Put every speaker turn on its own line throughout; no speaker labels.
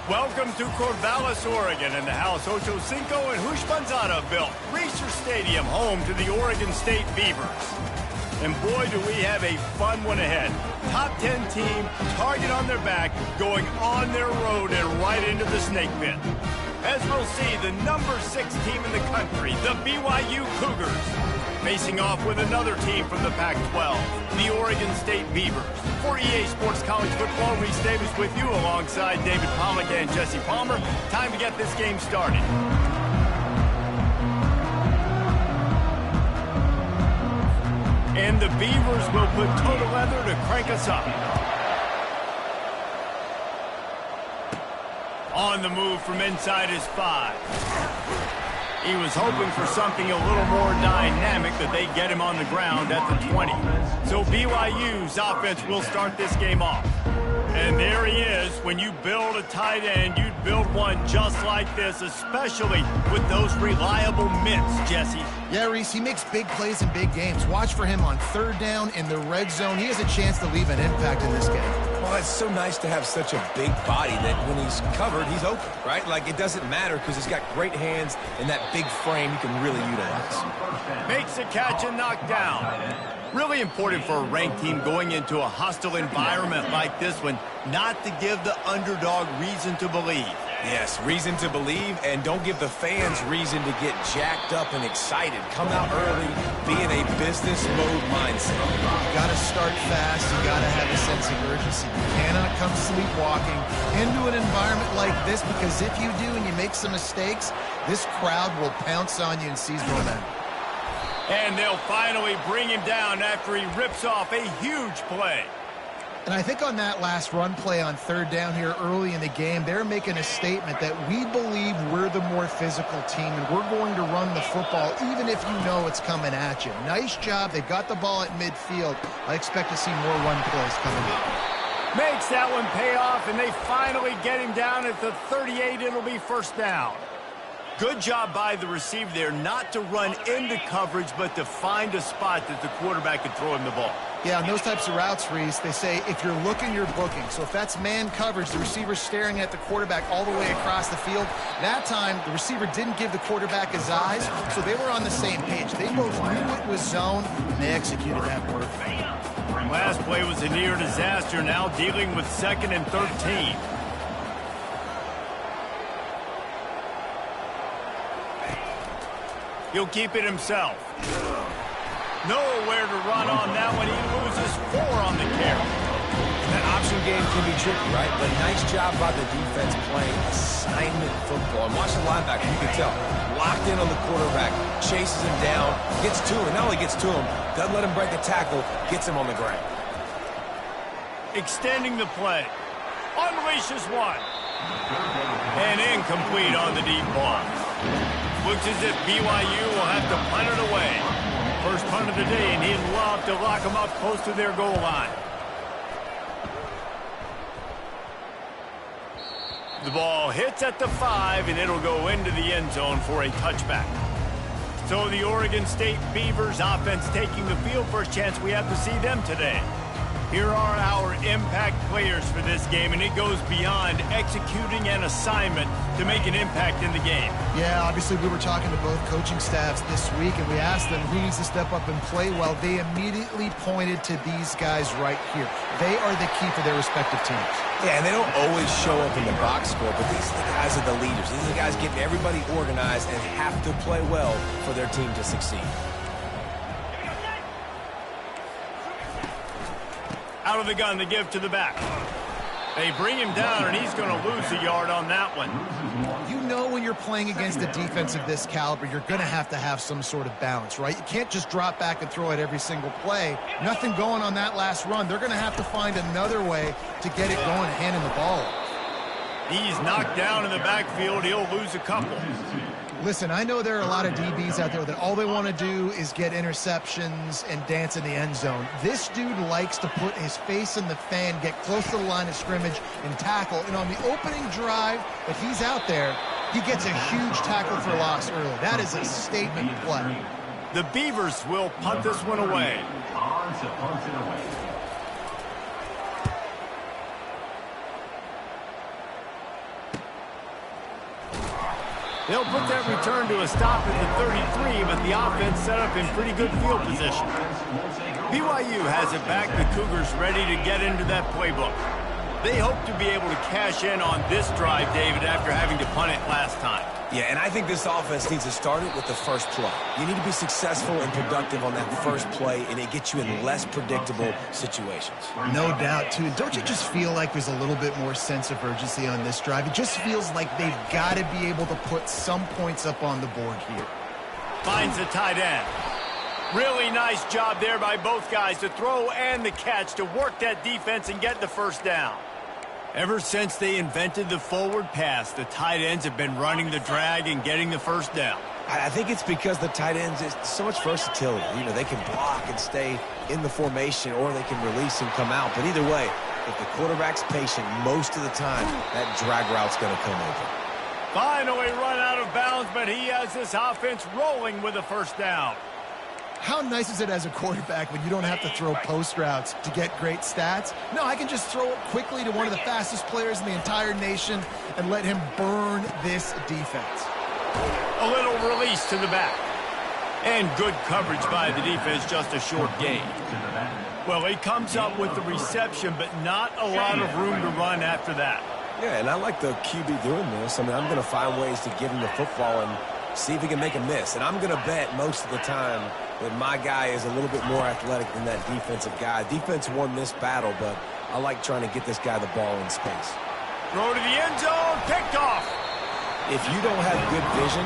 Welcome to Corvallis, Oregon, and the house Ocho Cinco and Hushmanzada built. Reser Stadium, home to the Oregon State Beavers. And boy, do we have a fun one ahead. Top 10 team, target on their back, going on their road and right into the snake pit. As we'll see, the number 6 team in the country, the BYU Cougars, facing off with another team from the Pac-12, the Oregon State Beavers. For EA Sports College Football, Reese Davis with you alongside David Pollack and Jesse Palmer. Time to get this game started. And the Beavers will put total leather to crank us up. On the move from inside his 5. He was hoping for something a little more dynamic, that they get him on the ground at the 20. So BYU's offense will start this game off. And there he is. When you build a tight end, you'd build one just like this, especially with those reliable mitts, Jesse.
Yeah, Reese, he makes big plays in big games. Watch for him on third down in the red zone. He has a chance to leave an impact in this game.
Well, it's so nice to have such a big body that when he's covered, he's open, right? Like, it doesn't matter because he's got great hands and that big frame he can really utilize.
Makes a catch and knocked down. Really important for a ranked team going into a hostile environment like this one, not to give the underdog reason to believe.
Yes, reason to believe, and don't give the fans reason to get jacked up and excited. Come out early, be in a business mode mindset.
You got to start fast. You got to have a sense of urgency. You cannot come sleepwalking into an environment like this, because if you do and you make some mistakes, this crowd will pounce on you and seize momentum.
And they'll finally bring him down after he rips off a huge play.
And I think on that last run play on third down here early in the game, they're making a statement that we believe we're the more physical team and we're going to run the football even if you know it's coming at you. Nice job. They got the ball at midfield. I expect to see more run plays coming up.
Makes that one pay off, and they finally get him down at the 38. It'll be first down. Good job by the receiver there, not to run into coverage, but to find a spot that the quarterback can throw him the ball.
Yeah, on those types of routes, Reese, they say if you're looking, you're booking. So if that's man coverage, the receiver's staring at the quarterback all the way across the field. That time, the receiver didn't give the quarterback his eyes, so they were on the same page. They both knew it was zone, and they executed that perfectly.
Last play was a near disaster, now dealing with 2nd and 13. He'll keep it himself. Nowhere to run on that one. He loses 4 on the carry.
That option game can be tricky, right? But nice job by the defense playing assignment football. And watch the linebacker, you can tell. Locked in on the quarterback, chases him down, gets to him. Not only gets to him, doesn't let him break the tackle, gets him on the ground.
Extending the play. Unleashes one. And incomplete on the deep ball. Looks as if BYU will have to punt it away. First punt of the day, and he'd love to lock them up close to their goal line. The ball hits at the 5, and it'll go into the end zone for a touchback. So the Oregon State Beavers offense taking the field. First chance we have to see them today. Here are our impact players for this game, and it goes beyond executing an assignment to make an impact in the game.
Yeah, obviously we were talking to both coaching staffs this week, and we asked them who needs to step up and play well. They immediately pointed to these guys right here. They are the key for their respective teams.
Yeah, and they don't always show up in the box score, but these are the guys are the leaders. These are the guys getting everybody organized and have to play well for their team to succeed.
Out of the gun, the give to the back. They bring him down, and he's going to lose a yard on that one.
You know when you're playing against a defense of this caliber, you're going to have some sort of balance, right? You can't just drop back and throw it every single play. Nothing going on that last run. They're going to have to find another way to get it going and handing the ball off.
He's knocked down in the backfield. He'll lose a couple.
Listen, I know there are a lot of DBs out there that all they want to do is get interceptions and dance in the end zone. This dude likes to put his face in the fan, get close to the line of scrimmage, and tackle. And on the opening drive that he's out there, he gets a huge tackle for loss early. That is a statement play.
The Beavers will punt this one away. They'll put that return to a stop at the 33, but the offense set up in pretty good field position. BYU has it back. The Cougars ready to get into that playbook. They hope to be able to cash in on this drive, David, after having to punt it last time.
Yeah, and I think this offense needs to start it with the first play. You need to be successful and productive on that first play, and it gets you in less predictable situations.
No doubt, too. Don't you just feel like there's a little bit more sense of urgency on this drive? It just feels like they've got to be able to put some points up on the board here.
Finds the tight end. Really nice job there by both guys, the throw and the catch, to work that defense and get the first down. Ever since they invented the forward pass, the tight ends have been running the drag and getting the first down.
I think it's because the tight ends, is so much versatility. You know, they can block and stay in the formation, or they can release and come out. But either way, if the quarterback's patient most of the time, that drag route's going to come open.
Finally run out of bounds, but he has this offense rolling with a first down.
How nice is it as a quarterback when you don't have to throw post routes to get great stats? No, I can just throw it quickly to one of the fastest players in the entire nation and let him burn this defense.
A little release to the back. And good coverage by the defense, just a short gain. Well, he comes up with the reception, but not a lot of room to run after that.
Yeah, and I like the QB doing this. I mean, I'm going to find ways to give him the football and see if he can make a miss. And I'm going to bet most of the time that my guy is a little bit more athletic than that defensive guy. Defense won this battle, but I like trying to get this guy the ball in space.
Throw to the end zone, picked off.
If you don't have good vision,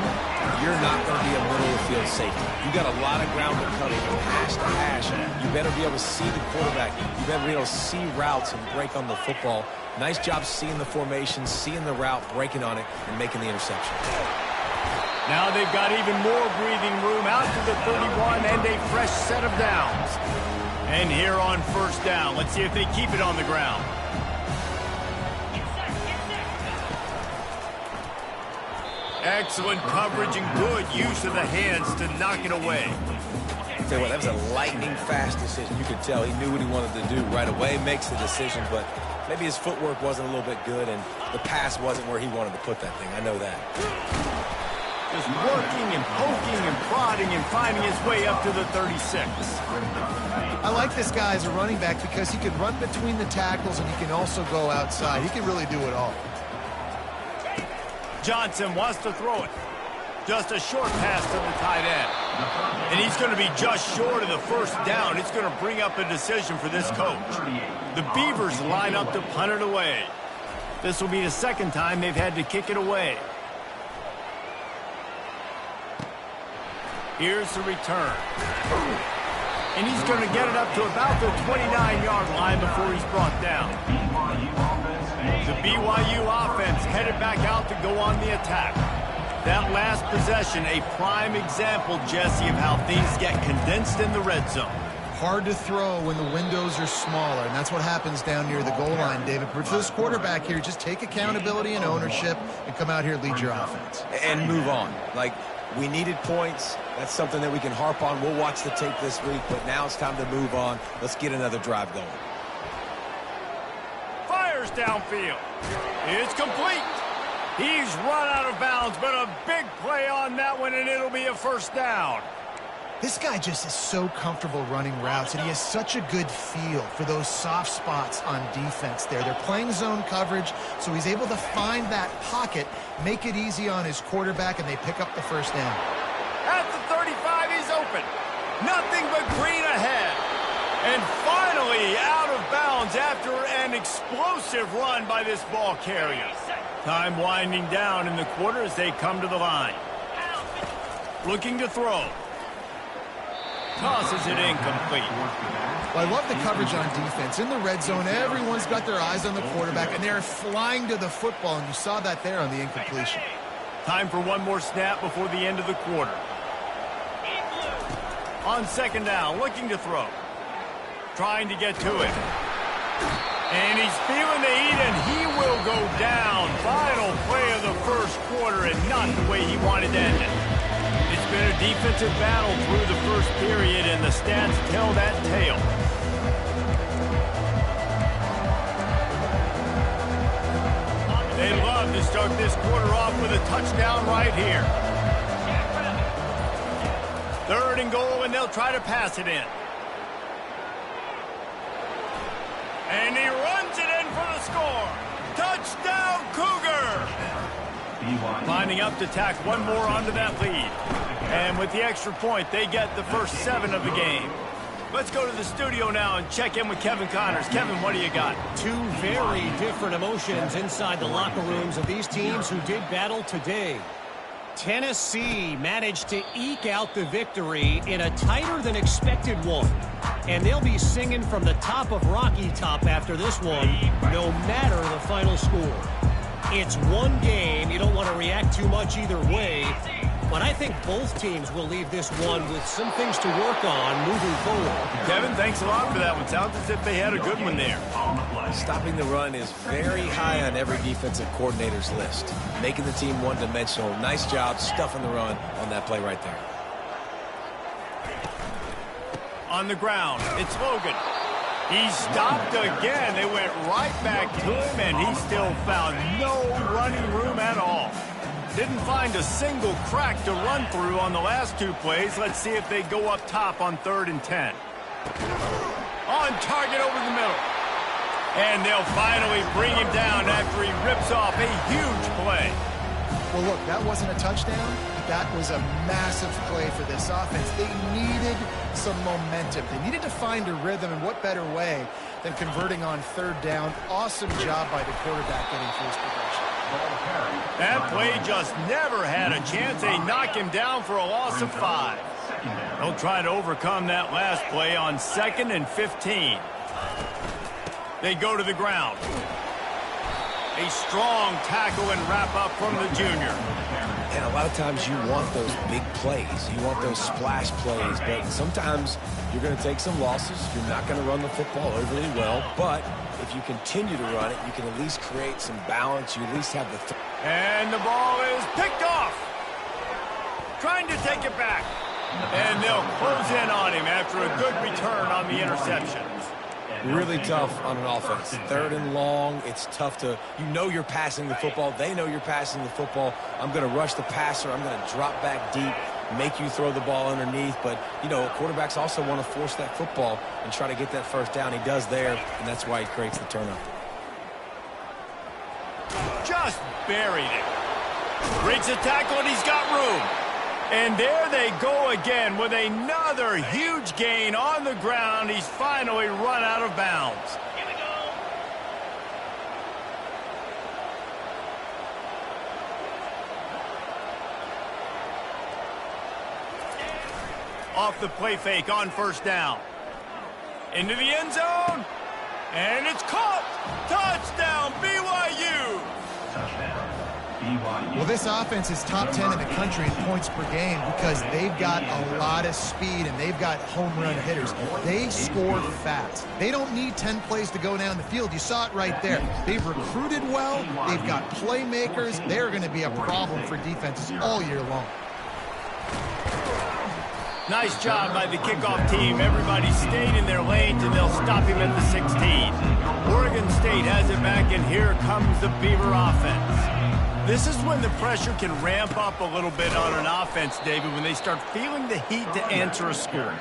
you're not going to be a middle-of-the-field safety. You got a lot of ground to cover from hash to hash. You better be able to see the quarterback. You better be able to see routes and break on the football. Nice job seeing the formation, seeing the route, breaking on it, and making the interception.
Now they've got even more breathing room out to the 31 and a fresh set of downs. And here on first down, let's see if they keep it on the ground. Excellent coverage and good use of the hands to knock it away.
I'll tell you what, that was a lightning-fast decision. You could tell he knew what he wanted to do right away, makes the decision, but maybe his footwork wasn't a little bit good, and the pass wasn't where he wanted to put that thing. I know that.
Just working and poking and prodding and finding his way up to the 36.
I like this guy as a running back because he can run between the tackles and he can also go outside. He can really do it all.
Johnson wants to throw it. Just a short pass to the tight end. And he's going to be just short of the first down. It's going to bring up a decision for this coach. The Beavers line up to punt it away. This will be the second time they've had to kick it away. Here's the return. And he's going to get it up to about the 29-yard line before he's brought down. The BYU offense headed back out to go on the attack. That last possession, a prime example, Jesse, of how things get condensed in the red zone.
Hard to throw when the windows are smaller, and that's what happens down near the goal line, David. But for this quarterback here, just take accountability and ownership and come out here and lead your offense.
And move on. Like, we needed points. That's something that we can harp on. We'll watch the tape this week, but now it's time to move on. Let's get another drive going.
Fires downfield. It's complete. He's run out of bounds, but a big play on that one, and it'll be a first down.
This guy just is so comfortable running routes, and he has such a good feel for those soft spots on defense there. They're playing zone coverage, so he's able to find that pocket, make it easy on his quarterback, and they pick up the first down.
At the 35, he's open. Nothing but green ahead. And finally out of bounds after an explosive run by this ball carrier. Time winding down in the quarter as they come to the line. Looking to throw. Tosses it incomplete.
Well, I love the coverage on defense. In the red zone, everyone's got their eyes on the quarterback, and they're flying to the football, and you saw that there on the incompletion.
Time for one more snap before the end of the quarter. On second down, looking to throw. Trying to get to it. And he's feeling the heat, and he will go down. Final play of the first quarter, and not the way he wanted to end it. It's been a defensive battle through the first period, and the stats tell that tale. They love to start this quarter off with a touchdown right here. 3rd and goal, and they'll try to pass it in. And he runs it in for the score. Touchdown, Cougar! Lining up to tack one more onto that lead. And with the extra point, they get the first 7 of the game. Let's go to the studio now and check in with Kevin Connors. Kevin, what do you got?
2 very different emotions inside the locker rooms of these teams who did battle today. Tennessee managed to eke out the victory in a tighter than expected one. And they'll be singing from the top of Rocky Top after this one, no matter the final score. It's one game. You don't want to react too much either way. But I think both teams will leave this one with some things to work on moving forward.
Kevin, thanks a lot for that one. Sounds as if they had a good one there.
Stopping the run is very high on every defensive coordinator's list. Making the team one-dimensional. Nice job stuffing the run on that play right there.
On the ground, it's Logan. He stopped again. They went right back to him, and he still found no running room at all. Didn't find a single crack to run through on the last 2 plays. Let's see if they go up top on 3rd and 10. On target over the middle. And they'll finally bring him down after he rips off a huge play.
Well, look, that wasn't a touchdown. That was a massive play for this offense. They needed some momentum. They needed to find a rhythm, and what better way than converting on 3rd down. Awesome job by the quarterback getting through his progression.
That play just never had a chance. They knock him down for a loss of 5. They'll try to overcome that last play on 2nd and 15. They go to the ground. A strong tackle and wrap up from the junior.
And a lot of times you want those big plays. You want those splash plays. But sometimes you're going to take some losses. You're not going to run the football overly well. But if you continue to run it, you can at least create some balance. You at least have the...
And the ball is picked off. Trying to take it back. And they'll close in on him after a good return on the interception.
Really tough on an offense. 3rd and long, it's tough to, you know you're passing the football. They know you're passing the football. I'm going to rush the passer. I'm going to drop back deep, make you throw the ball underneath. But, you know, quarterbacks also want to force that football and try to get that 1st down. He does there, and that's why he creates the turnover.
Just buried it. Breaks the tackle, and he's got room. And there they go again with another huge gain on the ground. He's finally run out of bounds.
Here we go.
Off the play fake on 1st down. Into the end zone. And it's caught. Touchdown, BYU.
Touchdown.
Well, this offense is top 10 in the country in points per game because they've got a lot of speed and they've got home run hitters. They score fast. They don't need 10 plays to go down the field. You saw it right there. They've recruited well. They've got playmakers. They're going to be a problem for defenses all year long.
Nice job by the kickoff team. Everybody stayed in their lanes, and they'll stop him at the 16. Oregon State has it back, and here comes the Beaver offense. This is when the pressure can ramp up a little bit on an offense, David, when they start feeling the heat to answer a score.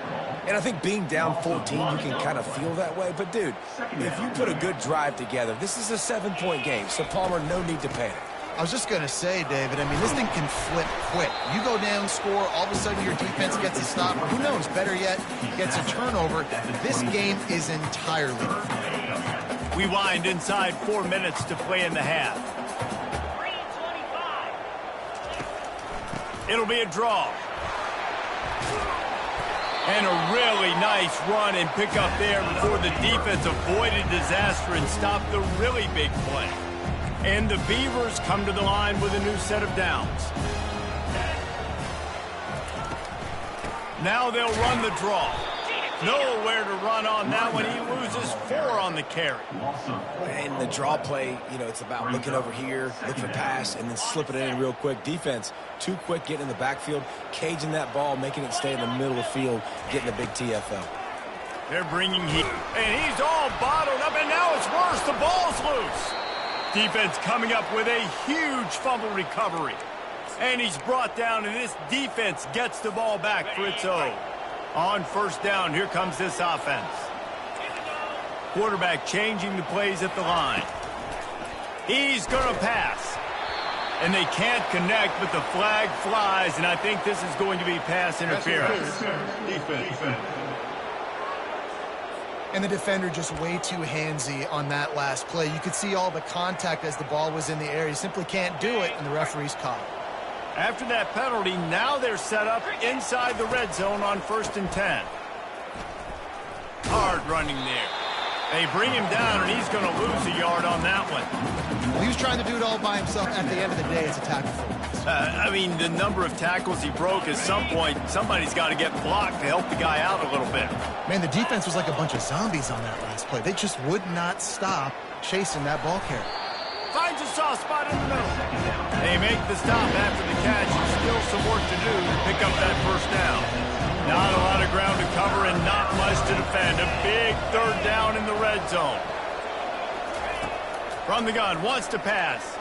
And I think being down 14, you can kind of feel that way. But, dude, if you put a good drive together, this is a 7-point game. So, Palmer, no need to panic.
I was just going to say, David, I mean, this thing can flip quick. You go down, score, all of a sudden your defense gets a stop. Who knows? Better yet, gets a turnover. This game is entirely different.
We wind inside 4 minutes to play in the half. It'll be a draw. And a really nice run and pick up there before the defense avoided disaster and stopped the really big play. And the Beavers come to the line with a new set of downs. Now they'll run the draw. Nowhere to run on that one. He loses 4 on the carry.
And the draw play, you know, it's about looking over here, look for pass, and then slipping it in real quick. Defense, too quick getting in the backfield, caging that ball, making it stay in the middle of the field, getting a big TFL.
They're bringing heat. And he's all bottled up, and now it's worse. The ball's loose. Defense coming up with a huge fumble recovery. And he's brought down, and this defense gets the ball back for its own. On first down, here comes this offense. Quarterback changing the plays at the line. He's going to pass. And they can't connect, but the flag flies, and I think this is going to be pass interference.
Defense. And the defender just way too handsy on that last play. You could see all the contact as the ball was in the air. He simply can't do it, and the referee's caught.
After that penalty, now they're set up inside the red zone on 1st and 10. Hard running there. They bring him down, and he's going to lose a yard on that one.
Well, he was trying to do it all by himself. At the end of the day, it's a tackle for him.
I mean, the number of tackles he broke, at some point, somebody's got to get blocked to help the guy out a little bit.
Man, the defense was like a bunch of zombies on that last play. They just would not stop chasing that ball carrier.
Finds a soft spot in the middle. They make the stop after the catch. Still some work to do to pick up that first down. Not a lot of ground to cover and not much to defend. A big 3rd down in the red zone. From the gun, wants to pass.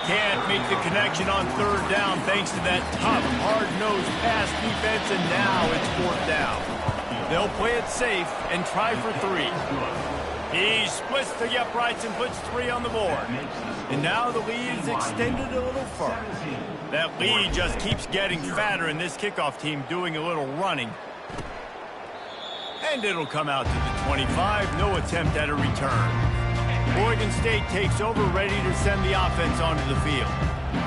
Can't make the connection on 3rd down thanks to that tough, hard-nosed pass defense, and now it's 4th down. They'll play it safe and try for 3. He splits the uprights and puts 3 on the board. And now the lead is extended a little further. That lead just keeps getting fatter, and this kickoff team doing a little running. And it'll come out to the 25. No attempt at a return. Oregon State takes over, ready to send the offense onto the field.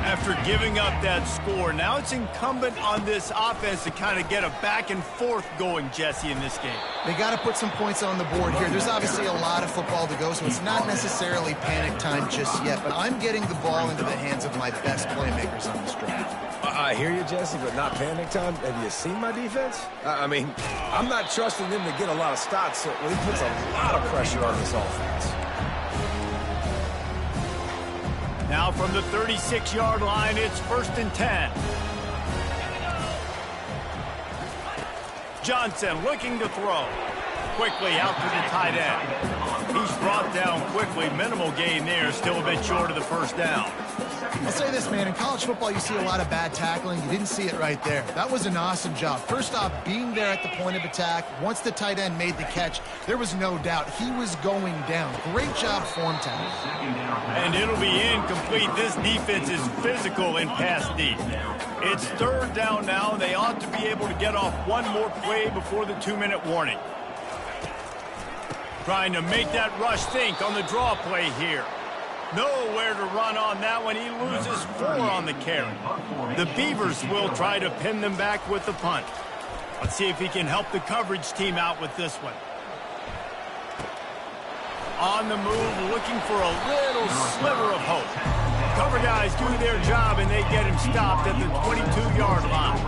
After giving up that score, now it's incumbent on this offense to kind of get a back and forth going, Jesse, in this game.
They got to put some points on the board here. There's obviously a lot of football to go, so it's not necessarily panic time just yet, but I'm getting the ball into the hands of my best playmakers on this drive.
I hear you, Jesse, but not panic time. Have you seen my defense? I mean, I'm not trusting them to get a lot of stops, so he puts a lot of pressure on this offense.
Now from the 36-yard line, it's 1st and 10. Johnson looking to throw. Quickly out to the tight end. He's brought down quickly. Minimal gain there. Still a bit short of the 1st down.
I'll say this, man. In college football, you see a lot of bad tackling. You didn't see it right there. That was an awesome job. First off, being there at the point of attack. Once the tight end made the catch, there was no doubt he was going down. Great job form tackle.
And it'll be incomplete. This defense is physical in pass deep. It's 3rd down now. They ought to be able to get off one more play before the 2-minute warning. Trying to make that rush think on the draw play here. Nowhere to run on that one. He loses 4 on the carry. The Beavers will try to pin them back with the punt. Let's see if he can help the coverage team out with this one. On the move, looking for a little sliver of hope. Cover guys do their job, and they get him stopped at the 22-yard line.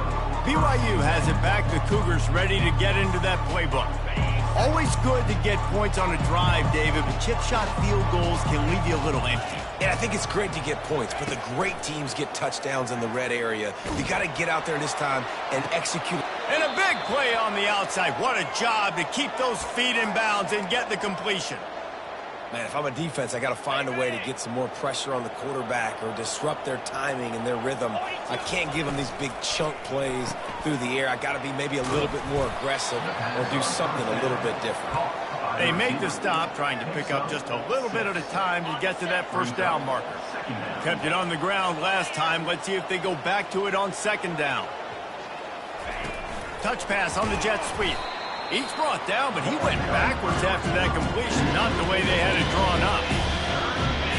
BYU has it back. The Cougars ready to get into that playbook. Always good to get points on a drive, David, but chip shot field goals can leave you a little empty.
Yeah, I think it's great to get points, but the great teams get touchdowns in the red area. You got to get out there this time and execute.
And a big play on the outside. What a job to keep those feet in bounds and get the completion.
Man, if I'm a defense, I got to find a way to get some more pressure on the quarterback or disrupt their timing and their rhythm. I can't give them these big chunk plays through the air. I got to be maybe a little bit more aggressive or do something a little bit different.
They make the stop, trying to pick up just a little bit at a time to get to that 1st down marker. Kept it on the ground last time. Let's see if they go back to it on 2nd down. Touch pass on the jet sweep. He's brought down, but he went backwards after that completion, not the way they had it drawn up.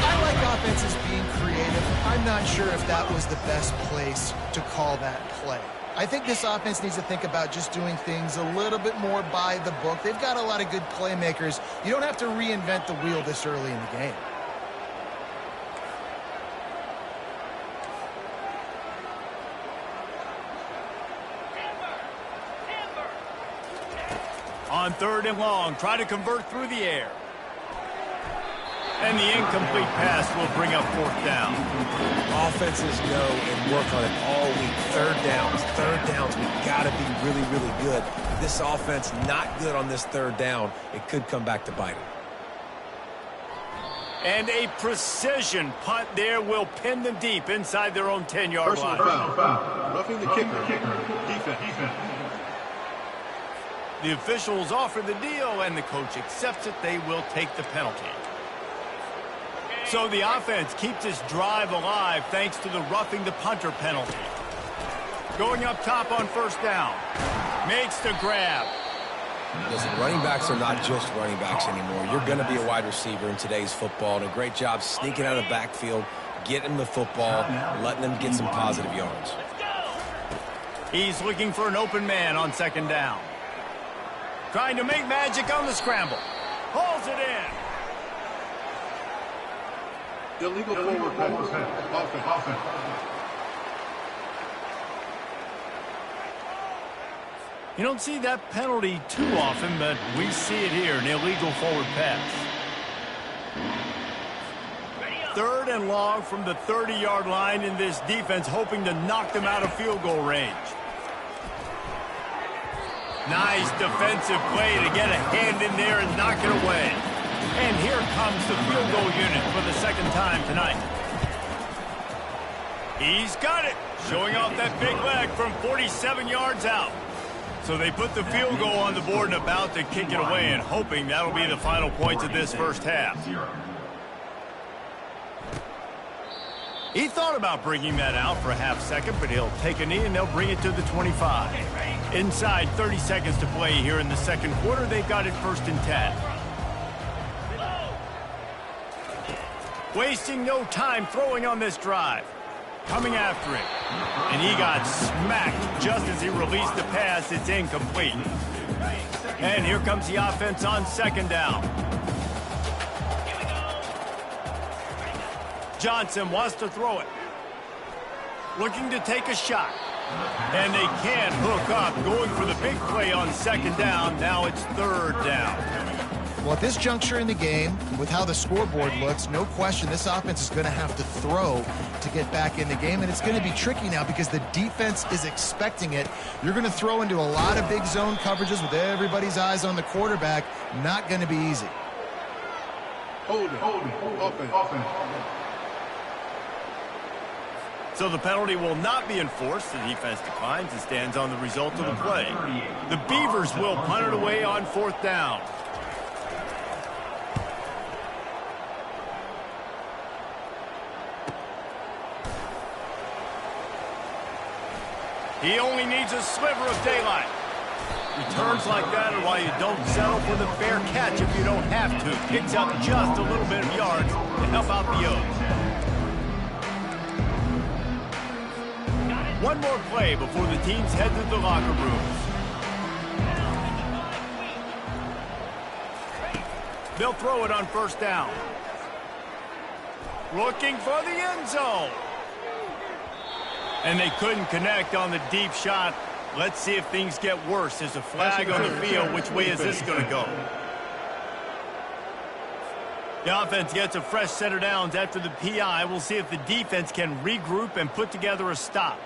I like offenses being creative. I'm not sure if that was the best place to call that play. I think this offense needs to think about just doing things a little bit more by the book. They've got a lot of good playmakers. You don't have to reinvent the wheel this early in the game.
On 3rd and long, try to convert through the air. And the incomplete pass will bring up 4th down.
Offenses go and work on it all week. 3rd downs, we've got to be really, really good. This offense not good on this 3rd down. It could come back to bite them.
And a precision punt there will pin them deep inside their own 10-yard line.
Foul. Roughing the kicker. Defense.
The officials offer the deal, and the coach accepts it. They will take the penalty. So the offense keeps its drive alive thanks to the roughing the punter penalty. Going up top on first down. Makes the grab.
Listen, running backs are not just running backs anymore. You're going to be a wide receiver in today's football, and a great job sneaking out of the backfield, getting the football, letting them get some positive yards.
He's looking for an open man on second down. Trying to make magic on the scramble. Hauls it in.
Illegal forward pass. Offense.
You don't see that penalty too often, but we see it here, an illegal forward pass. 3rd and long from the 30-yard line in this defense, hoping to knock them out of field goal range. Nice defensive play to get a hand in there and knock it away. And here comes the field goal unit for the second time tonight. He's got it, showing off that big leg from 47 yards out. So they put the field goal on the board and about to kick it away, and hoping that'll be the final points of this first half. He thought about bringing that out for a half second, but he'll take a knee and they'll bring it to the 25. Inside 30 seconds to play here in the second quarter. They've got it 1st and 10. Wasting no time throwing on this drive. Coming after it. And he got smacked just as he released the pass. It's incomplete. And here comes the offense on second down. Johnson wants to throw it. Looking to take a shot. And they can't hook up. Going for the big play on second down. Now it's 3rd down.
Well, at this juncture in the game, with how the scoreboard looks, no question this offense is going to have to throw to get back in the game, and it's going to be tricky now because the defense is expecting it. You're going to throw into a lot of big zone coverages with everybody's eyes on the quarterback. Not going to be easy.
Hold it. Offense.
So the penalty will not be enforced. The defense declines and stands on the result of the play. The Beavers will punt it away on 4th down. He only needs a sliver of daylight. Returns like that are why you don't settle for the fair catch if you don't have to. Picks up just a little bit of yards to help out the O's. One more play before the teams head to the locker rooms. They'll throw it on 1st down. Looking for the end zone. And they couldn't connect on the deep shot. Let's see if things get worse. There's a flag on the field. Which way is this going to go? The offense gets a fresh set of downs after the PI. We'll see if the defense can regroup and put together a stop.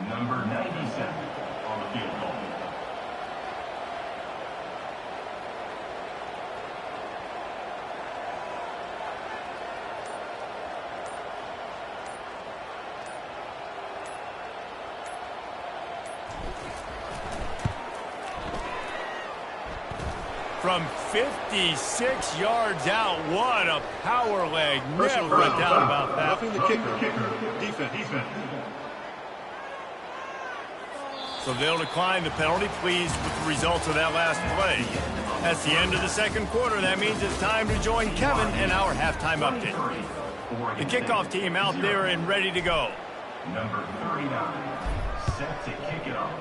Number 97 on the field goal.
From 56 yards out, what a power leg. Never a doubt about that.
Roughing the kicker. Defense.
So they'll decline the penalty, pleased with the results of that last play. That's the end of the second quarter. That means it's time to join Kevin in our halftime update. The kickoff team out there and ready to go.
Number 39, set to kick it off.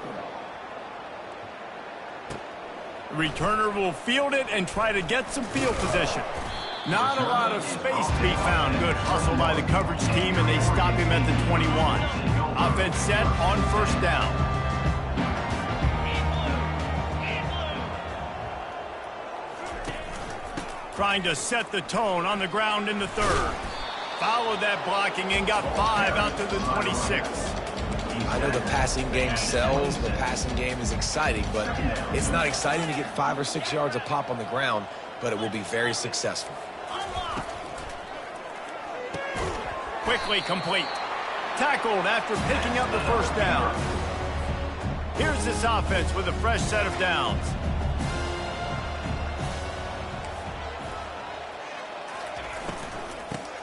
The returner will field it and try to get some field position. Not a lot of space to be found. Good hustle by the coverage team, and they stop him at the 21. Offense set on 1st down. Trying to set the tone on the ground in the 3rd. Followed that blocking and got 5 out to the 26.
I know the passing game sells, the passing game is exciting, but it's not exciting to get 5 or 6 yards a pop on the ground, but it will be very successful.
Quickly complete. Tackled after picking up the first down. Here's this offense with a fresh set of downs.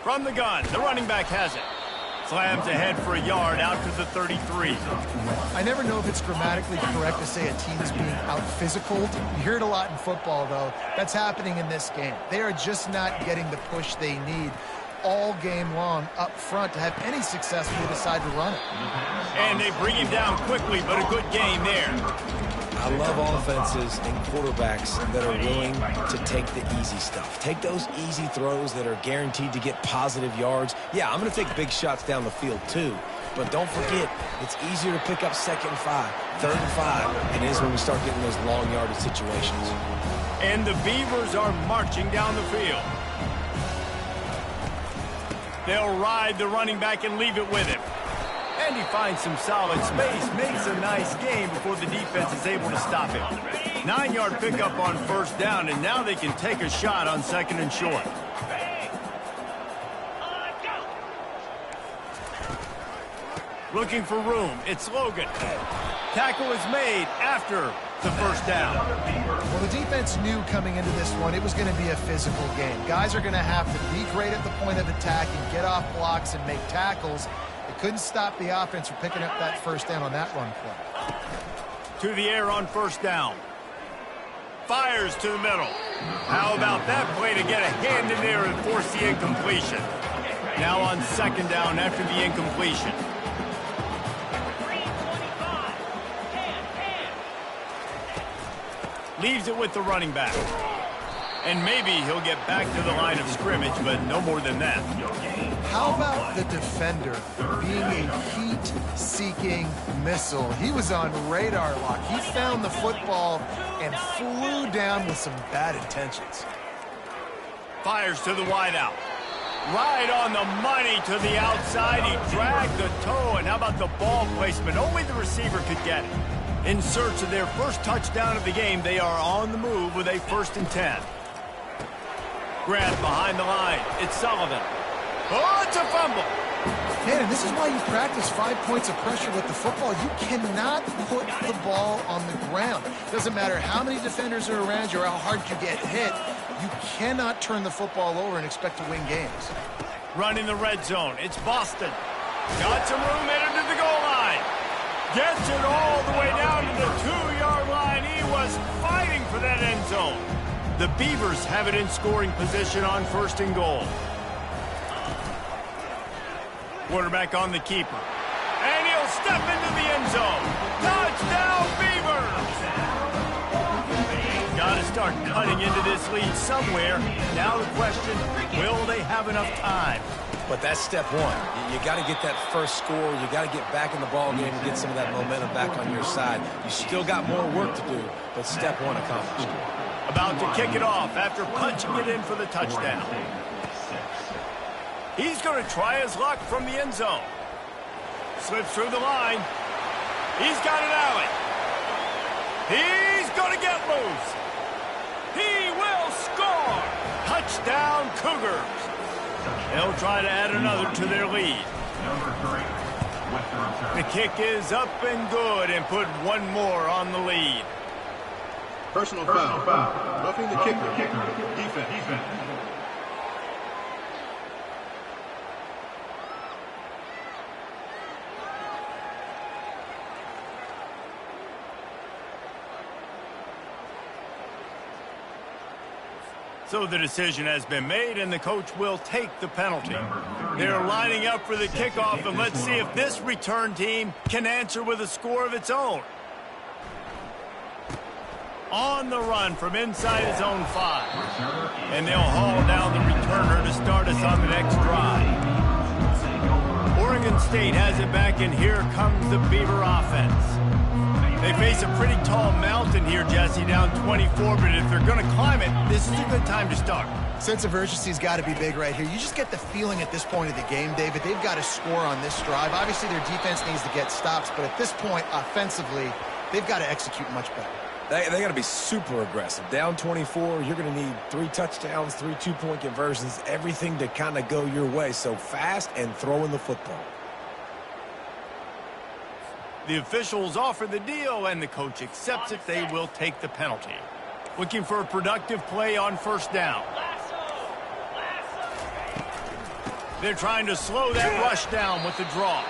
From the gun, the running back has it. Slams ahead for a yard out to the 33.
I never know if it's grammatically correct to say a team is being out-physicaled. You hear it a lot in football, though. That's happening in this game. They are just not getting the push they need all game long up front to have any success when they decide to run it.
And they bring him down quickly, but a good game there.
I love offenses and quarterbacks that are willing to take the easy stuff. Take those easy throws that are guaranteed to get positive yards. Yeah, I'm going to take big shots down the field too. But don't forget, it's easier to pick up 2nd and 5, 3rd and 5 than it is when we start getting those long yardage situations.
And the Beavers are marching down the field. They'll ride the running back and leave it with him. And he finds some solid space, makes a nice game before the defense is able to stop him. 9-yard pickup on first down, and now they can take a shot on 2nd and short. Looking for room. It's Logan. Tackle is made after the first down.
Well, the defense knew coming into this one it was going to be a physical game. Guys are going to have to be great at the point of attack and get off blocks and make tackles. They couldn't stop the offense from picking up that first down on that run play.
To the air on first down. Fires to the middle. How about that play to get a hand in there and force the incompletion? Now on 2nd down after the incompletion. Leaves it with the running back. And maybe he'll get back to the line of scrimmage, but no more than that.
How about the defender being a heat-seeking missile? He was on radar lock. He found the football and flew down with some bad intentions.
Fires to the wideout. Right on the money to the outside. He dragged the toe, and how about the ball placement? Only the receiver could get it. In search of their first touchdown of the game, they are on the move with a 1st and 10. Grab behind the line. It's Sullivan. Oh, it's a fumble.
Man, and this is why you practice 5 points of pressure with the football. You cannot put the ball on the ground. Doesn't matter how many defenders are around you or how hard you get hit. You cannot turn the football over and expect to win games.
Running the red zone. It's Boston. Got some room headed to the goal line. Gets it all the way down to the 2-yard line. He was fighting for that end zone. The Beavers have it in scoring position on 1st and goal. Quarterback on the keeper. And he'll step into the end zone. Touchdown, Beavers! Got to start cutting into this lead somewhere. Now the question, will they have enough time?
But that's step one. You got to get that first score. You got to get back in the ball game and get some of that momentum back on your side. You still got more work to do, but step one accomplished.
About to kick it off after punching it in for the touchdown. He's going to try his luck from the end zone. Slips through the line. He's got an alley. He's going to get loose. He will score. Touchdown, Cougars. They'll try to add another to their lead. The kick is up and good and put one more on the lead.
Personal foul. Roughing the kicker. Defense.
So the decision has been made, and the coach will take the penalty. They're lining up for the kickoff, and let's see if this return team can answer with a score of its own. On the run from inside his own 5. And they'll haul down the returner to start us on the next drive. Oregon State has it back, and here comes the Beaver offense. They face a pretty tall mountain here, Jesse, down 24, but if they're going to climb it, this is a good time to start.
Sense of urgency's got to be big right here. You just get the feeling at this point of the game, David, they've got to score on this drive. Obviously, their defense needs to get stops, but at this point, offensively, they've got to execute much better.
They got to be super aggressive. Down 24, you're going to need 3 touchdowns, 3 two-point conversions, everything to kind of go your way. So fast and throwing the football.
The officials offer the deal, and the coach accepts it. They will take the penalty. Looking for a productive play on first down. They're trying to slow that rush down with the draw.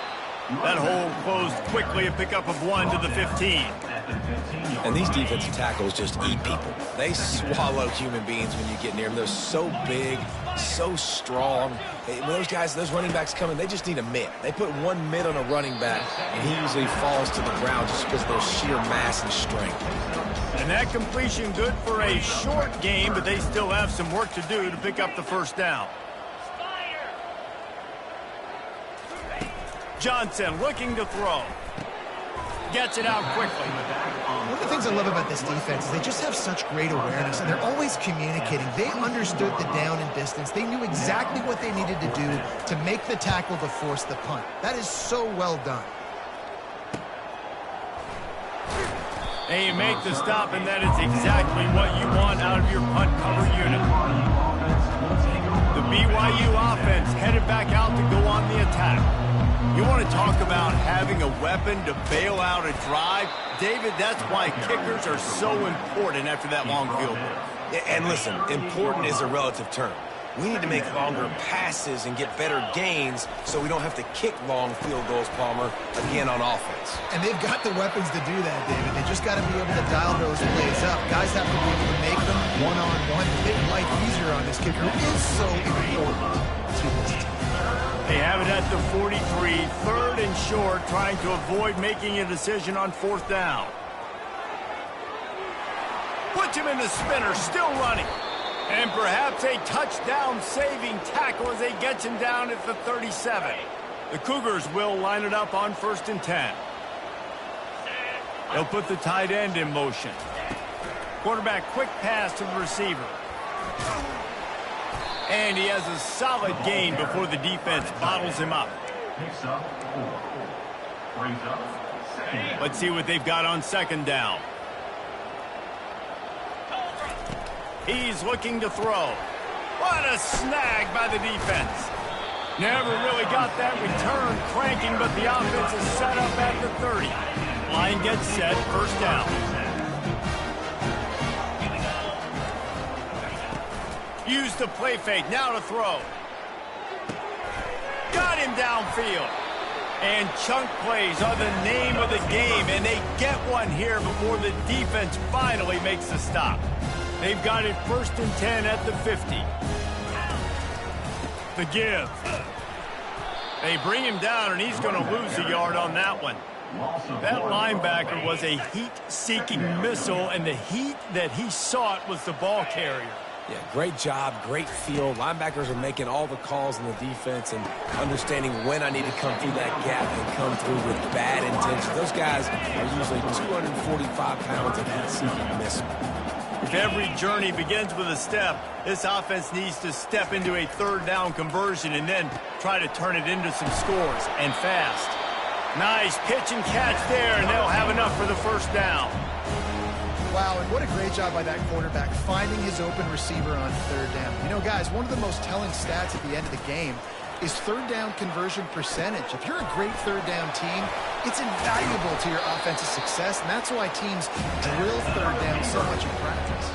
That hole closed quickly, a pickup of 1 to the 15.
And these defensive tackles just eat people. They swallow human beings when you get near them. They're so big, so strong. When those guys, those running backs come in, they just need a mitt. They put 1 mitt on a running back, and he usually falls to the ground just because of their sheer mass and strength.
And that completion good for a short game, but they still have some work to do to pick up the first down. Johnson looking to throw. Gets it out quickly.
One of the things I love about this defense is they just have such great awareness, and they're always communicating. They understood the down and distance. They knew exactly what they needed to do to make the tackle to force the punt. That is so well done.
And you make the stop, and that is exactly what you want out of your punt cover unit. The BYU offense headed back out to go on the attack. You want to talk about having a weapon to bail out a drive? David, that's why kickers are so important after that long field goal.
And listen, important is a relative term. We need to make longer passes and get better gains so we don't have to kick long field goals, Palmer, again on offense.
And they've got the weapons to do that, David. They just got to be able to dial those plays up. Guys have to be able to make them one-on-one to make life easier on this kicker, who is so important to this team.
They have it at the 43, 3rd and short, trying to avoid making a decision on 4th down. Puts him in the spinner, still running. And perhaps a touchdown-saving tackle as they get him down at the 37. The Cougars will line it up on 1st and 10. They'll put the tight end in motion. Quarterback quick pass to the receiver. And he has a solid gain before the defense bottles him up. Let's see what they've got on 2nd down. He's looking to throw. What a snag by the defense. Never really got that return cranking, but the offense is set up at the 30. Line gets set, 1st down. Use the play fake, now to throw. Got him downfield. And chunk plays are the name of the game, and they get one here before the defense finally makes the stop. They've got it 1st and 10 at the 50. The give. They bring him down, and he's going to lose a yard on that one. That linebacker was a heat-seeking missile, and the heat that he sought was the ball carrier.
Yeah, great job, great feel. Linebackers are making all the calls in the defense and understanding when I need to come through that gap and come through with bad intention. Those guys are usually 245 pounds of heat-seeking missile.
If every journey begins with a step, this offense needs to step into a 3rd down conversion and then try to turn it into some scores, and fast. Nice pitch and catch there, and they'll have enough for the 1st down.
Wow, and what a great job by that quarterback finding his open receiver on 3rd down. You know, guys, one of the most telling stats at the end of the game is 3rd down conversion percentage. If you're a great 3rd down team, it's invaluable to your offensive success, and that's why teams drill 3rd down so much in practice.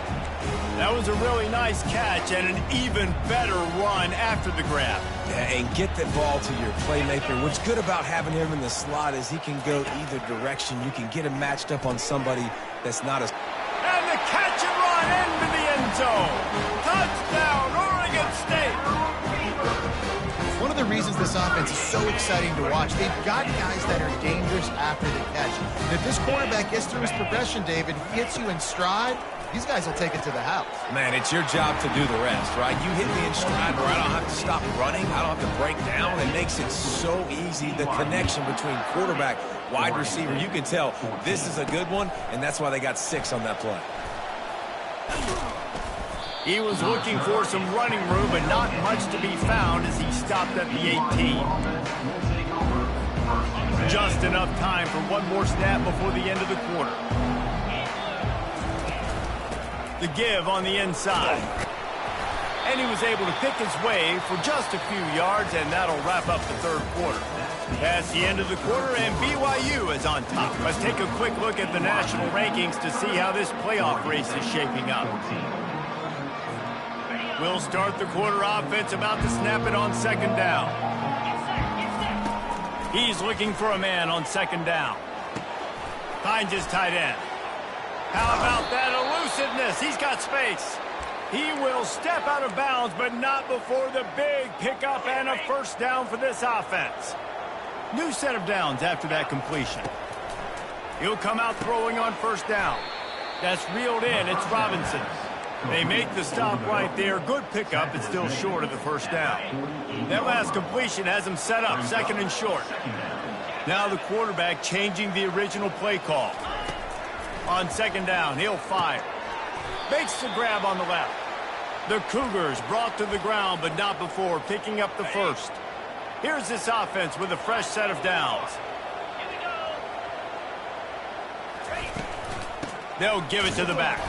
That was a really nice catch and an even better run after the grab.
Yeah, and get the ball to your playmaker. What's good about having him in the slot is he can go either direction. You can get him matched up on somebody that's not as...
And the catch and run into the end zone. Touchdown, Oregon State.
One of the reasons this offense is so exciting to watch, they've got guys that are dangerous after the catch. And if this quarterback gets through his progression, David, he hits you in stride, these guys will take it to the house.
Man, it's your job to do the rest, right? You hit me in stride where I don't have to stop running. I don't have to break down. It makes it so easy. The connection between quarterback, wide receiver, you can tell this is a good one, and that's why they got 6 on that play.
He was looking for some running room, but not much to be found as he stopped at the 18. Just enough time for one more snap before the end of the quarter. The give on the inside. And he was able to pick his way for just a few yards, and that'll wrap up the third quarter. That's the end of the quarter, and BYU is on top. Let's take a quick look at the national rankings to see how this playoff race is shaping up. We'll start the quarter offense, about to snap it on second down. He's looking for a man on second down. Finds his tight end. How about that elusiveness? He's got space. He will step out of bounds, but not before the big pickup and a first down for this offense. New set of downs after that completion. He'll come out throwing on first down. That's reeled in. It's Robinson. They make the stop right there. Good pickup. It's still short of the first down. That last completion has him set up, second and short. Now the quarterback changing the original play call. On second down, he'll fire. Makes the grab on the left. The Cougars brought to the ground, but not before picking up the first. Here's this offense with a fresh set of downs. They'll give it to the back.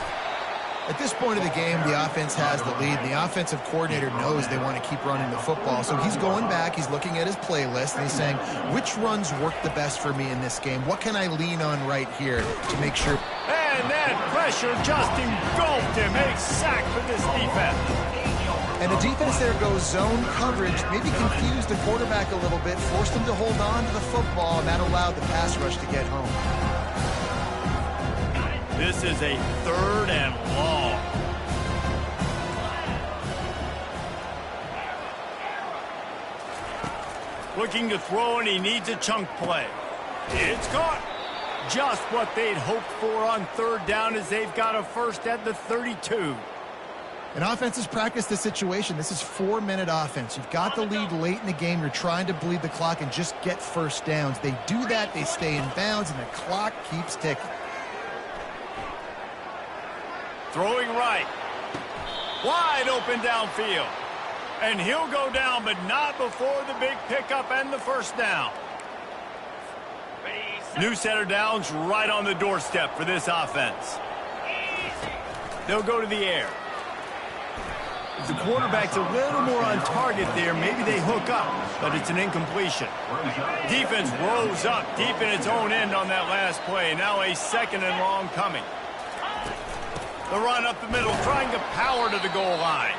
At this point of the game, the offense has the lead. The offensive coordinator knows they want to keep running the football. So he's going back, he's looking at his playlist, and he's saying, which runs work the best for me in this game? What can I lean on right here to make sure?
And that pressure just engulfed him. A sack for this defense.
And the defense there goes zone coverage, maybe confused the quarterback a little bit, forced him to hold on to the football, and that allowed the pass rush to get home.
This is a third and long. Looking to throw, and he needs a chunk play. It's caught. Just what they'd hoped for on third down, as they've got a first at the 32.
And offenses practice the situation. This is 4-minute offense. You've got the lead late in the game. You're trying to bleed the clock and just get first downs. They do that, they stay in bounds, and the clock keeps ticking.
Throwing right. Wide open downfield. And he'll go down, but not before the big pickup and the first down. New set of downs right on the doorstep for this offense. They'll go to the air. If the quarterback's a little more on target there, maybe they hook up, but it's an incompletion. Defense rose up deep in its own end on that last play. Now a second and long coming. The run up the middle, trying to power to the goal line.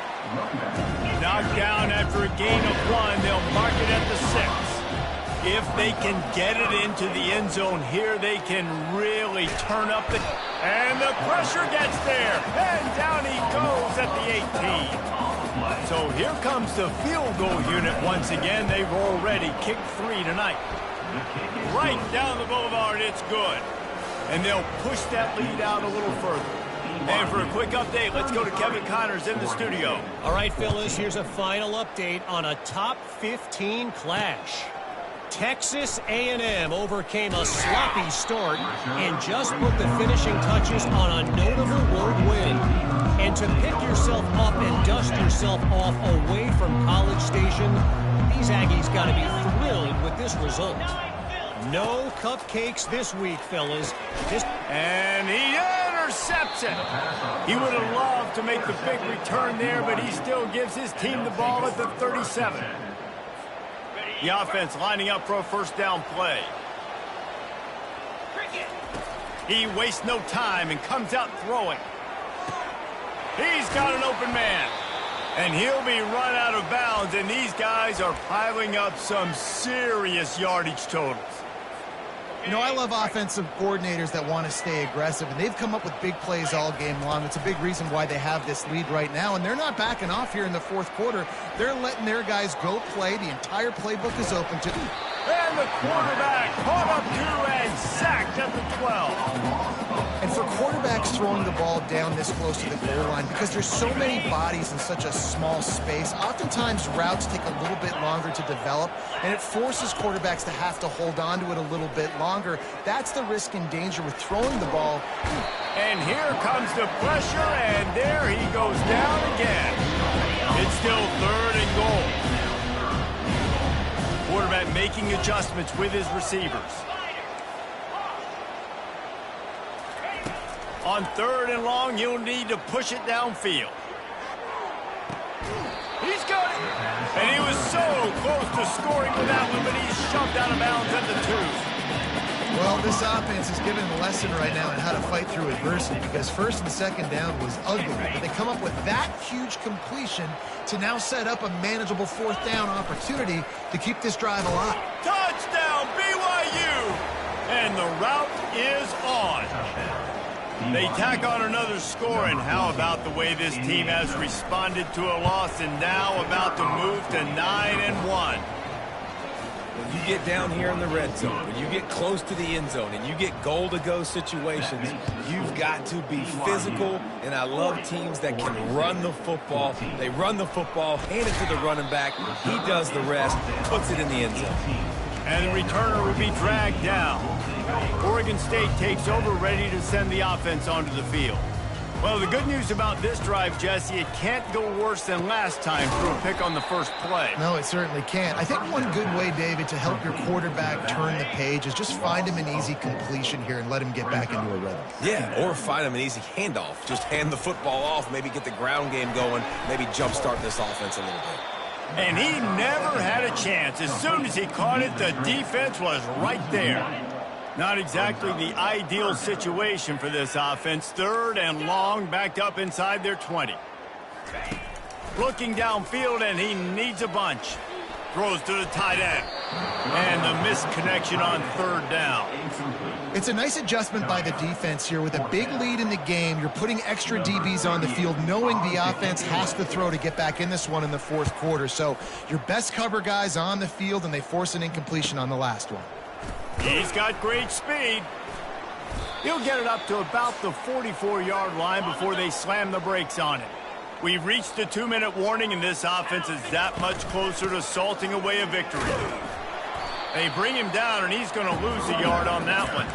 Knocked down after a gain of 1. They'll mark it at the 6. If they can get it into the end zone here, they can really turn up the... And the pressure gets there. And down he goes at the 18. So here comes the field goal unit once again. They've already kicked 3 tonight. Right down the boulevard, it's good. And they'll push that lead out a little further. And for a quick update, let's go to Kevin Connors in the studio.
All right, Phyllis, here's a final update on a top 15 clash. Texas A&M overcame a sloppy start and just put the finishing touches on a notable road win. And to pick yourself up and dust yourself off away from College Station, these Aggies got to be thrilled with this result. No cupcakes this week, fellas.
And he intercepts it. He would have loved to make the big return there, but he still gives his team the ball at the 37. The offense lining up for a first down play. He wastes no time and comes out throwing. He's got an open man. And he'll be run out of bounds, and these guys are piling up some serious yardage totals.
You know, I love offensive coordinators that want to stay aggressive, and they've come up with big plays all game long. It's a big reason why they have this lead right now, and they're not backing off here in the fourth quarter. They're letting their guys go play. The entire playbook is open to them.
And the quarterback caught up to and sacked at the 12.
And for quarterbacks throwing the ball down this close to the goal line, because there's so many bodies in such a small space, oftentimes routes take a little bit longer to develop, and it forces quarterbacks to have to hold on to it a little bit longer. That's the risk and danger with throwing the ball.
And here comes the pressure, and there he goes down again. It's still third and goal. Quarterback making adjustments with his receivers. On 3rd and long, you'll need to push it downfield. He's got it. And he was so close to scoring with that one, but he's shoved out of bounds at the 2.
Well, this offense is giving a lesson right now on how to fight through adversity, because 1st and 2nd down was ugly, but they come up with that huge completion to now set up a manageable 4th down opportunity to keep this drive alive.
Touchdown, BYU! And the route is on. They tack on another score, and how about the way this team has responded to a loss and now about to move to 9-1.
When you get down here in the red zone, when you get close to the end zone, and you get goal-to-go situations, you've got to be physical, and I love teams that can run the football. They run the football, hand it to the running back, he does the rest, puts it in the end zone.
And the returner will be dragged down. Oregon State takes over, ready to send the offense onto the field. Well, the good news about this drive, Jesse, it can't go worse than last time through a pick on the first play.
No, it certainly can't. I think one good way, David, to help your quarterback turn the page is just find him an easy completion here and let him get back into a rhythm.
Yeah, or find him an easy handoff. Just hand the football off, maybe get the ground game going, maybe jumpstart this offense a little bit.
And he never had a chance. As soon as he caught it, the defense was right there. Not exactly the ideal situation for this offense. 3rd and long, backed up inside their 20. Looking downfield, and he needs a bunch. Throws to the tight end. And the misconnection on 3rd down.
It's a nice adjustment by the defense here. With a big lead in the game, you're putting extra DBs on the field, knowing the offense has to throw to get back in this one in the 4th quarter. So your best cover guys on the field, and they force an incompletion on the last one.
He's got great speed. He'll get it up to about the 44-yard line before they slam the brakes on it. We've reached the 2-minute warning, and this offense is that much closer to salting away a victory. They bring him down, and he's going to lose a yard on that one.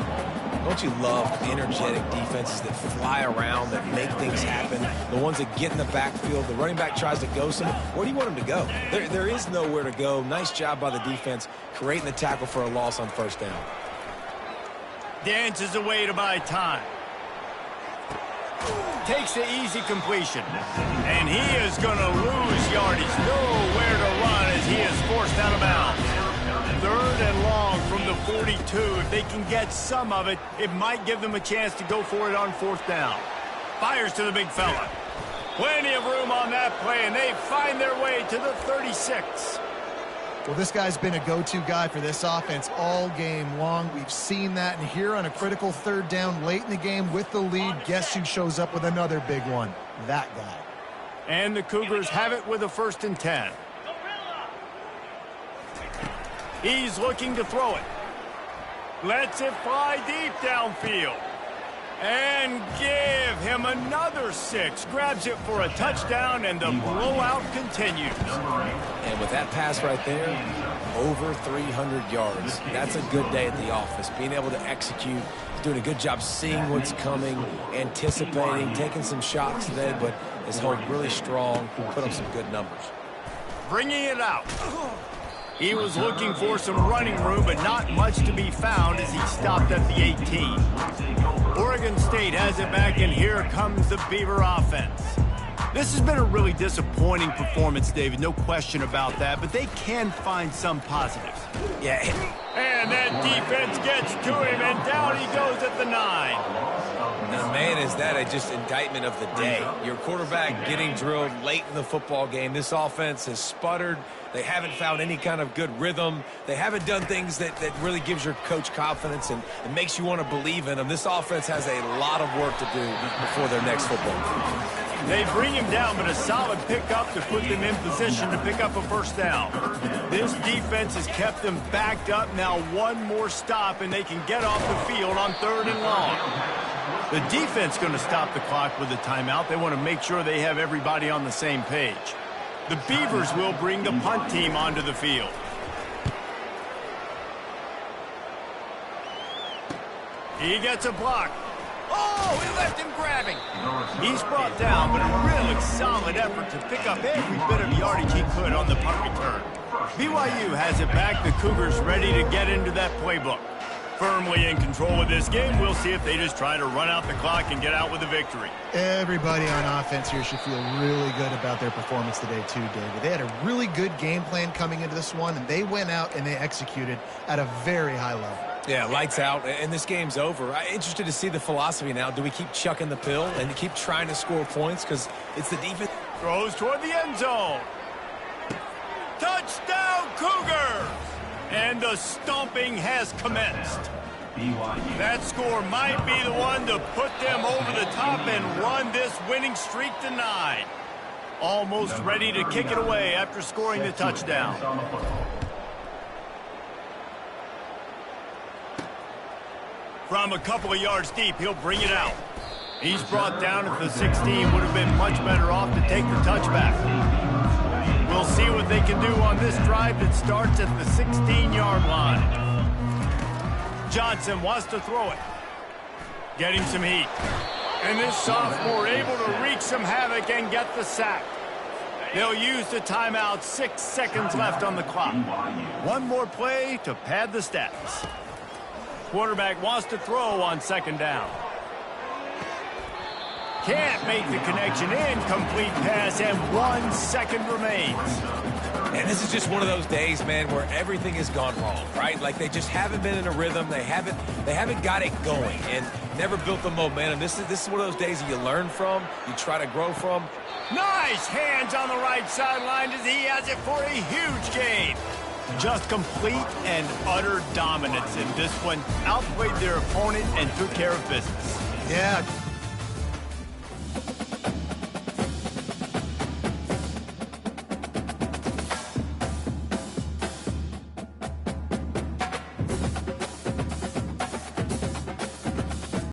Don't you love energetic defenses that fly around, that make things happen, the ones that get in the backfield, the running back tries to go somewhere. Where do you want him to go? There is nowhere to go. Nice job by the defense creating the tackle for a loss on 1st down.
Dances away to buy time. Takes the easy completion. And he is going to lose yardage. Nowhere to run as he is forced out of bounds. 3rd and long from the 42. If they can get some of it, it might give them a chance to go for it on 4th down. Fires to the big fella. Plenty of room on that play, and they find their way to the 36.
Well, this guy's been a go-to guy for this offense all game long. We've seen that, and here on a critical 3rd down late in the game with the lead, guess who shows up with another big one? That guy.
And the Cougars have it with a 1st and 10. He's looking to throw it. Lets it fly deep downfield. And give him another 6. Grabs it for a touchdown, and the blowout continues.
And with that pass right there, over 300 yards. That's a good day at the office. Being able to execute, doing a good job seeing what's coming, anticipating, taking some shots today, but is held really strong, put up some good numbers.
Bringing it out. He was looking for some running room, but not much to be found as he stopped at the 18. Oregon State has it back, and here comes the Beaver offense. This has been a really disappointing performance, David, no question about that, but they can find some positives.
Yeah.
And that defense gets to him, and down he goes at the 9.
Now, man, is that just indictment of the day. Your quarterback getting drilled late in the football game. This offense has sputtered. They haven't found any kind of good rhythm. They haven't done things that really gives your coach confidence and makes you want to believe in them. This offense has a lot of work to do before their next football game.
They bring him down, but a solid pickup to put them in position to pick up a 1st down. This defense has kept them backed up. Now one more stop, and they can get off the field on 3rd and long. The defense going to stop the clock with a timeout. They want to make sure they have everybody on the same page. The Beavers will bring the punt team onto the field. He gets a block. Oh, he left him grabbing. He's brought down, but a really solid effort to pick up every bit of yardage he could on the punt return. BYU has it back. The Cougars ready to get into that playbook. firmly in control of this game. We'll see if they just try to run out the clock and get out with a victory.
Everybody on offense here should feel really good about their performance today too, David. They had a really good game plan coming into this one, and they went out and they executed at a very high level.
Yeah, lights out, and this game's over. I'm interested to see the philosophy now. Do we keep chucking the pill and keep trying to score points? Because it's the defense.
Throws toward the end zone. Touchdown, Cougars! And the stomping has commenced. That score might be the one to put them over the top and run this winning streak to 9. Almost ready to kick it away after scoring the touchdown. From a couple of yards deep, he'll bring it out. He's brought down at the 16. Would have been much better off to take the touchback. We'll see what they can do on this drive that starts at the 16-yard line. Johnson wants to throw it. Getting some heat. And this sophomore able to wreak some havoc and get the sack. They'll use the timeout. 6 seconds left on the clock. One more play to pad the stats. Quarterback wants to throw on 2nd down. Can't make the connection. Incomplete pass, and 1 second remains.
And this is just one of those days, man, where everything has gone wrong, right? Like they just haven't been in a rhythm. They haven't got it going and never built the momentum. This is one of those days that you learn from, you try to grow from.
Nice hands on the right sideline as he has it for a huge gain. Just complete and utter dominance in this one. Outplayed their opponent and took care of business.
Yeah,